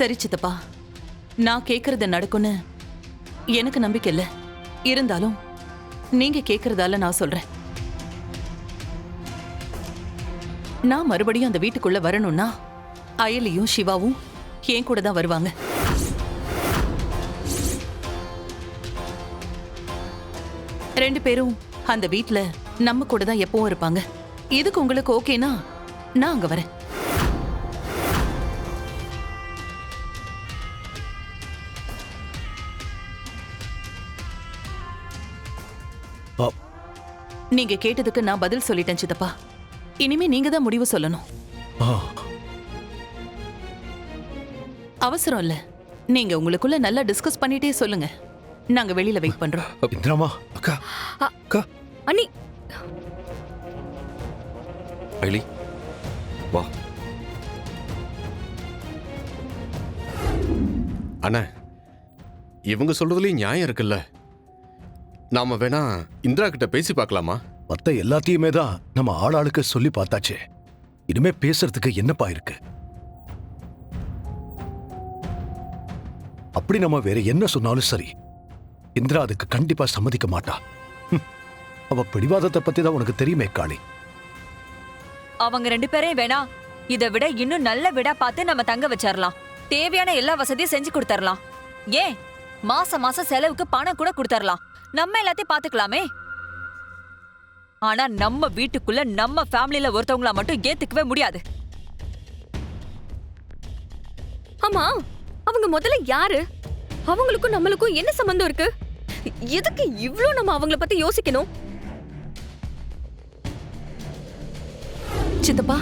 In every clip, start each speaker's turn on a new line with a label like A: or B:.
A: சரி சித்தப்பா, நான் கேக்குறது நடக்கும்னு எனக்கு நம்பிக்கை இல்ல. இருந்தாலும் நீங்க கேக்குறதால நான் சொல்றேன். நான் மறுபடியும் அந்த வீட்டுக்குள்ள வரணும்னா அயலியும் சிவாவும் என் கூட தான் வருவாங்க. ரெண்டு பேரும் அந்த வீட்ல நம்ம கூட தான் எப்பவும் இருப்பாங்க. இதுக்கு உங்களுக்கு ஓகேனா நான் அங்க வரேன். நீங்க கேட்டதுக்கு நான் பதில் சொல்லிட்டேன் சித்தப்பா. இனிமே நீங்க தான் முடிவு சொல்லணும். அவசரம் இல்ல, நீங்க உங்களுக்குள்ள நல்லா டிஸ்கஸ் பண்ணிட்டே சொல்லுங்க. நாங்க வெளியில வெயிட் பண்றோம்.
B: இந்திராமா, அக்கா அக்கா
C: அண்ணி,
B: அயலி வா.
D: அண்ணா, இவங்க சொல்றதுலயும் நியாயம் இருக்குல்ல. நாம வேணா இந்திரா கிட்ட பேசி பார்க்கலாமா?
B: மத்த எல்லாத்தையுமே தான் நம்ம ஆளாளுக்கு சொல்லி பார்த்தாச்சே. இனிமே பேசுறதுக்கு என்னப்பா இருக்கு? அப்படி நம்ம வேற என்ன சொன்னாலும் சரி, இந்திரா அதுக்கு கண்டிப்பா சம்மதிக்க மாட்டா. அவ பிடிவாதத்தை பத்தி தான் உனக்கு தெரியுமே காளி.
C: அவங்க ரெண்டு பேரையும் வேணா இதை விட இன்னும் நல்ல விடா பார்த்து நம்ம தங்க வச்சிடலாம். தேவையான எல்லா வசதியும் செஞ்சு கொடுத்துடலாம். ஏன் மாசம் மாசம் செலவுக்கு பணம் கூட கொடுத்துடலாம். நம்ம எல்லாத்தையும் பாத்துக்கலாமே. ஆனா நம்ம வீட்டுக்குள்ள நம்ம ஃபேமிலில ஒருத்தவங்கள மட்டும் ஏத்துக்கவே முடியாது.
E: ஆமா, அவங்க முதல்ல யாரு? அவங்களுக்கும் நம்மளுக்கும் என்ன சம்பந்தம் இருக்கு? எதுக்கு இவ்ளோ நம்ம அவங்கள பத்தி யோசிக்கணும்?
A: சித்தப்பா,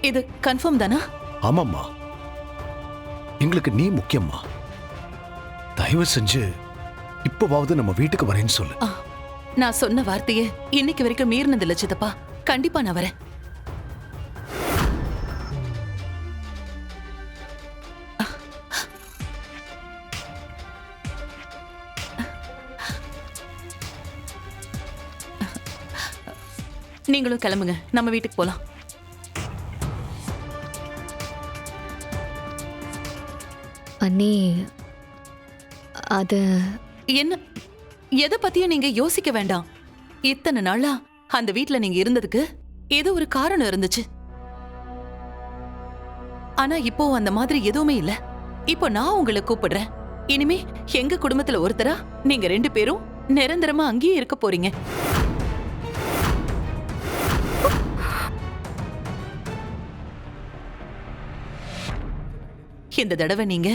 A: இது கன்ஃபார்ம் தானா?
B: ஆமாம்மா, எங்களுக்கு நீ முக்கியம்மா. தயவு செஞ்சு இப்பவாவது நம்ம வீட்டுக்கு வரேன்னு சொல்லு.
A: நான் சொன்ன வார்த்தையை இன்னைக்கு வரைக்கும் மீறினதில்ல சித்தப்பா. கண்டிப்பா நான் வரேன். நீங்களும் கிளம்புங்க, நம்ம வீட்டுக்கு போலாம்.
E: அண்ணி, அது
A: என்ன, எதை பத்தியும் நீங்க யோசிக்க வேண்டாம். இத்தனை நாளா அந்த வீட்ல நீங்க இருந்ததுக்கு ஏதோ ஒரு காரணம் இருந்துச்சு. ஆனா இப்போ அந்த மாதிரி எதுவுமே இல்ல. இப்போ நான் உங்களை கூப்பிடுறேன். இனிமே எங்க குடும்பத்துல ஒருத்தரா நீங்க ரெண்டு பேரும் நிரந்தரமா அங்கேயே இருக்க போறீங்க. இந்த தடவை நீங்க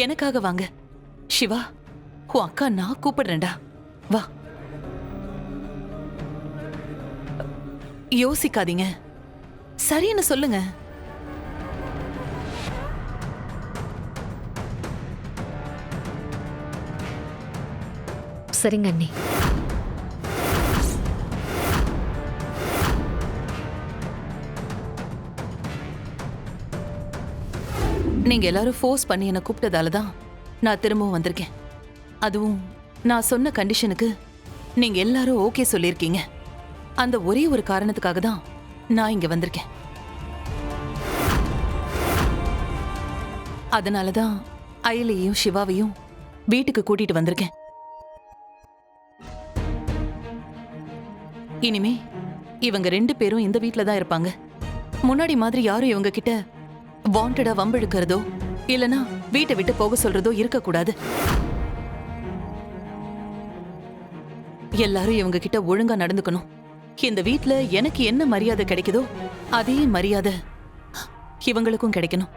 A: எனக்காக வாங்க. சிவா, உன் அக்கா நான் கூப்பிடுறேன்டா, வா. யோசிக்காதீங்க, சரின்னு சொல்லுங்க.
E: சரிங்க அண்ணி.
A: நீங்க எல்லாரும் ஃபோர்ஸ் பண்ணி என்ன கூப்பிட்டதால தான் நான் திரும்பவும் வந்திருக்கேன். அதுவும் நான் சொன்ன கண்டிஷனுக்கு நீங்க எல்லாரும் ஓகே சொல்லியிருக்கீங்க. அந்த ஒரே ஒரு காரணத்துக்காக தான் நான் இங்க வந்திருக்கேன். அதனாலதான் அயலியையும் சிவாவையும் வீட்டுக்கு கூட்டிட்டு வந்திருக்கேன். இனிமே இவங்க ரெண்டு பேரும் இந்த வீட்ல தான் இருப்பாங்க. முன்னாடி மாதிரி யாரும் இவங்க கிட்ட வாண்டடா வம்பிழுக்கிறதோ இல்லனா வீட்டை விட்டு போக சொல்றதோ இருக்கக்கூடாது. எல்லாரும் இவங்க கிட்ட ஒழுங்கா நடந்துக்கணும். இந்த வீட்ல எனக்கு என்ன மரியாதை கிடைக்குதோ அதே மரியாதை இவங்களுக்கும் கிடைக்கணும்.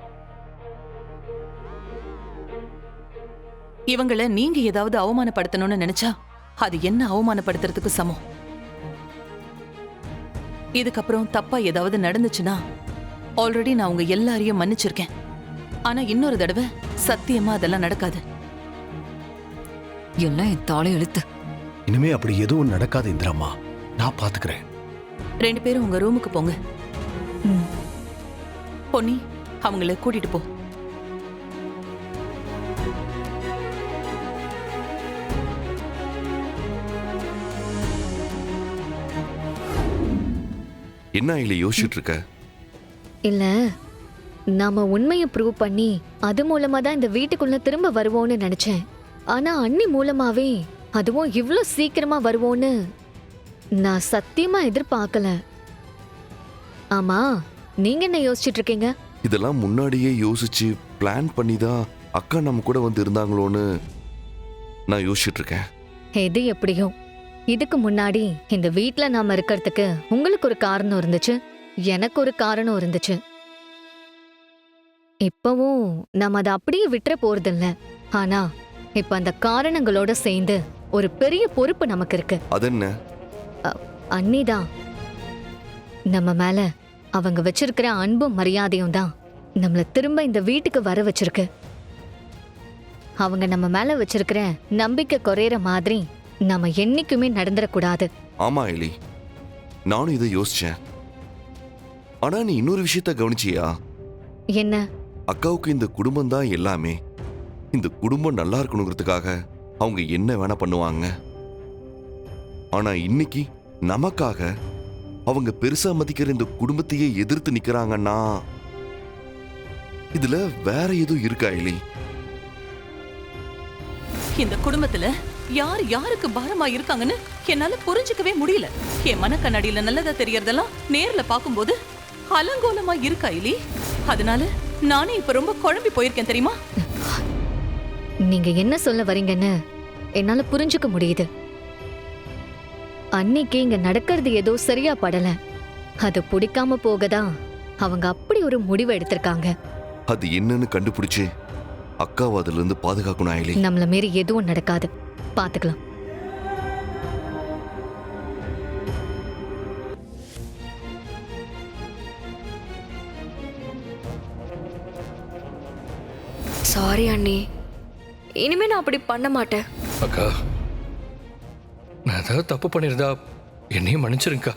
A: இவங்கள நீங்க ஏதாவது அவமானப்படுத்தணும்னு நினைச்சா அது என்ன அவமானப்படுத்துறதுக்கு சமம். இதுக்கப்புறம் தப்பா ஏதாவது நடந்துச்சுன்னா ஆல்ரெடி நான் உங்க எல்லாரையும் மன்னிச்சிருக்கேன். ஆனா இன்னொரு தடவை சத்தியமா அதெல்லாம் நடக்காது.
C: எல்லாம் என் தாளை எழுத்து.
B: இனிமே அப்படி எதுவும் நடக்காது இந்திராமா, நான் பாத்துக்கிறேன்.
A: ரெண்டு பேரும் உங்க ரூமுக்கு போங்க. பொன்னி, அவங்கள கூட்டிட்டு போ.
F: என்ன இல்ல யோசிச்சுட்டு இருக்க?
E: இல்ல,
F: நாம உண்மையை ப்ரூவ் பண்ணி அது மூலமா தான் இந்த வீட்டுக்குள்ள திரும்ப வருவோம்னு நினைச்சேன். ஆனா அண்ணி மூலமாவே அதுவும் இவ்ளோ சீக்கிரமா வருவோன்னு நான் சத்தியமா எதிர்பார்க்கல. ஆமா, நீங்க என்ன யோசிச்சுட்டு இருக்கீங்க?
G: இதெல்லாம் முன்னாடியே யோசிச்சு பிளான் பண்ணி தான் அக்கா நம்ம கூட வந்து இருந்தாங்களோன்னு நான் யோசிச்சுட்டு இருக்கேன்.
F: எது எப்படியோ இதுக்கு முன்னாடி இந்த வீட்ல நாம இருக்கிறதுக்கு உங்களுக்கு ஒரு காரணம் இருந்துச்சு, எனக்கு ஒரு காரணம் இருந்துச்சு. இப்பவும் நாம அதை அப்படியே விட்டுற போறதில்ல. ஆனா இப்ப அந்த காரணங்களோட சேர்ந்து ஒரு பெரிய பொறுப்பு நமக்கு இருக்கு.
G: அது என்ன?
F: அண்ணிதான். நம்ம மேல அவங்க வச்சிருக்கிற அன்பும் மரியாதையும் தான் நம்மள திரும்ப இந்த வீட்டுக்கு வர வச்சிருக்கு. அவங்க நம்ம மேல வச்சிருக்கிற நம்பிக்கை குறையற மாதிரி நம்ம என்னைக்குமே நடந்துடக்கூடாது.
G: ஆமா எலி, நானும் இதை யோசிச்சேன். ஆனா நீ இன்னொரு விஷயத்த கவனிச்சியா?
F: என்ன?
G: அக்காவுக்கு இந்த குடும்பம் தான் எல்லாமே. இந்த குடும்பம் நல்லா இருக்கணுங்கிறதுக்காக அவங்க என்ன வேணா பண்ணுவாங்க. ஆனா இன்னைக்கு நமக்காக அவங்க பெருசா மதிக்கிற இந்த குடும்பத்தையே எதிர்த்து நிக்கிறாங்கன்னா இதுல வேற எதுவும் இருக்கா எலி?
A: இந்த குடும்பத்துல யார் யாருக்கு பாரமா இருக்காங்கன்னு என்னால புரிஞ்சுக்கவே முடியல. என் மனக்கண்ணாடியில நல்லதா தெரியறதெல்லாம் நேர்ல பாக்கும்போது அலங்கோலமா இருக்கா இல்லி. அதனால நானே இப்ப ரொம்ப குழம்பி போயிருக்கேன் தெரியுமா?
F: நீங்க என்ன சொல்ல வரீங்கன்னு என்னால புரிஞ்சுக்க முடியுது. அன்னைக்கு இங்க நடக்கிறது ஏதோ சரியா படல. அது பிடிக்காம போகதான் அவங்க அப்படி ஒரு முடிவு எடுத்திருக்காங்க.
G: அது என்னன்னு கண்டுபிடிச்சு அக்காவை அதுல இருந்து பாதுகாக்கணும் எலி.
F: நம்மள மீறி எதுவும் நடக்காது, பாத்துக்கலாம்.
E: சாரி அண்ணி, இனிமே நான் அப்படி பண்ண மாட்டேன்.
H: அக்கா, நான் ஏதாவது தப்பு பண்ணிருந்தா என்னையும் மன்னிச்சிருங்கக்கா.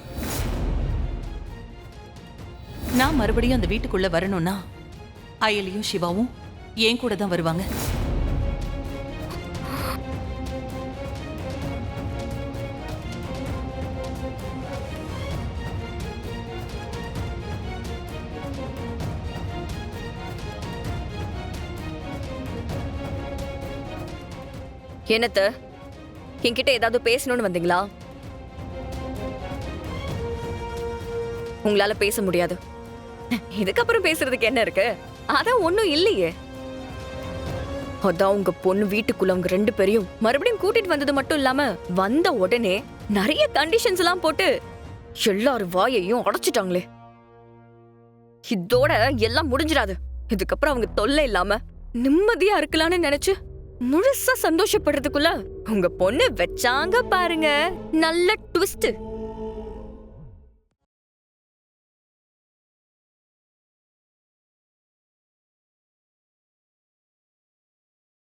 A: நான் மறுபடியும் அந்த வீட்டுக்குள்ள வரணும்னா அயலியும் சிவாவும் என் கூட தான் வருவாங்க.
E: என்னத்த, என்கிட்ட ஏதாவது பேசணும்னு வந்தீங்களா? உங்களால பேச முடியாது. இதுக்கப்புறம் பேசுறதுக்கு என்ன இருக்கு? அதான் ஒண்ணும் இல்லையே. அதான் உங்க பொண்ணு வீட்டுக்குள்ள அவங்க 2 பேரையும் மறுபடியும் கூட்டிட்டு வந்தது மட்டும் இல்லாம வந்த உடனே நிறைய கண்டிஷன்ஸ் எல்லாம் போட்டு எல்லாரும் வாயையும் அடைச்சிட்டாங்களே. இதோட எல்லாம் முடிஞ்சிடாது. இதுக்கப்புறம் அவங்க தொல்லை இல்லாம நிம்மதியா இருக்கலாம்னு நினைச்சு முழுசா சந்தோஷப்படுறதுக்குள்ள உங்க பொண்ணு வச்சாங்க பாருங்க நல்ல ட்விஸ்ட்.